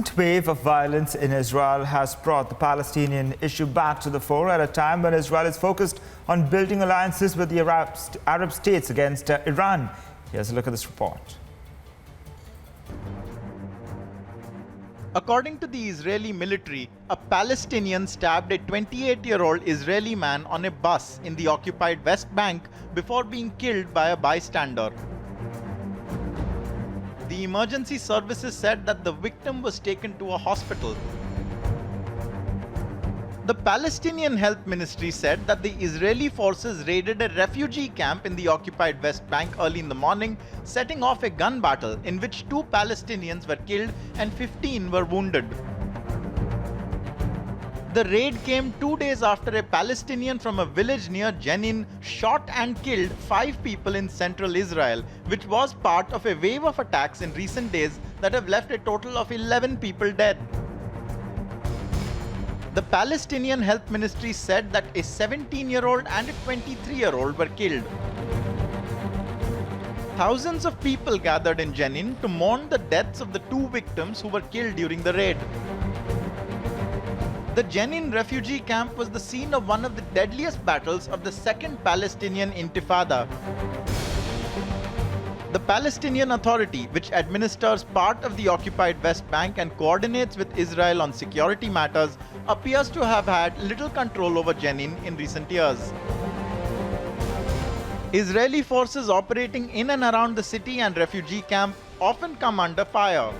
recent wave of violence in Israel has brought the Palestinian issue back to the fore at a time when Israel is focused on building alliances with the Arab states against Iran. Here's a look at this report. According to the Israeli military, a Palestinian stabbed a 28-year-old Israeli man on a bus in the occupied West Bank before being killed by a bystander. The emergency services said that the victim was taken to a hospital. The Palestinian Health Ministry said that the Israeli forces raided a refugee camp in the occupied West Bank early in the morning, setting off a gun battle in which 2 Palestinians were killed and 15 were wounded. The raid came 2 days after a Palestinian from a village near Jenin shot and killed 5 people in central Israel, which was part of a wave of attacks in recent days that have left a total of 11 people dead. The Palestinian Health Ministry said that a 17-year-old and a 23-year-old were killed. Thousands of people gathered in Jenin to mourn the deaths of the 2 victims who were killed during the raid. The Jenin refugee camp was the scene of one of the deadliest battles of the Second Palestinian Intifada. The Palestinian Authority, which administers part of the occupied West Bank and coordinates with Israel on security matters, appears to have had little control over Jenin in recent years. Israeli forces operating in and around the city and refugee camp often come under fire.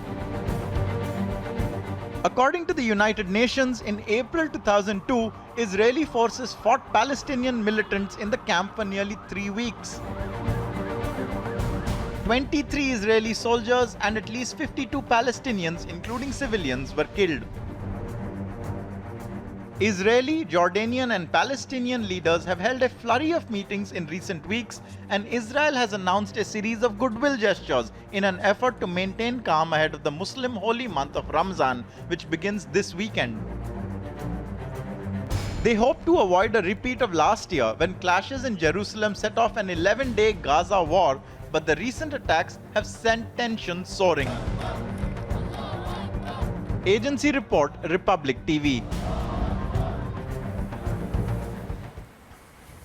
According to the United Nations, in April 2002, Israeli forces fought Palestinian militants in the camp for nearly 3 weeks. 23 Israeli soldiers and at least 52 Palestinians, including civilians, were killed. Israeli, Jordanian and Palestinian leaders have held a flurry of meetings in recent weeks, and Israel has announced a series of goodwill gestures in an effort to maintain calm ahead of the Muslim holy month of Ramzan, which begins this weekend. They hope to avoid a repeat of last year when clashes in Jerusalem set off an 11-day Gaza war, but the recent attacks have sent tensions soaring. Agency report, Republic TV.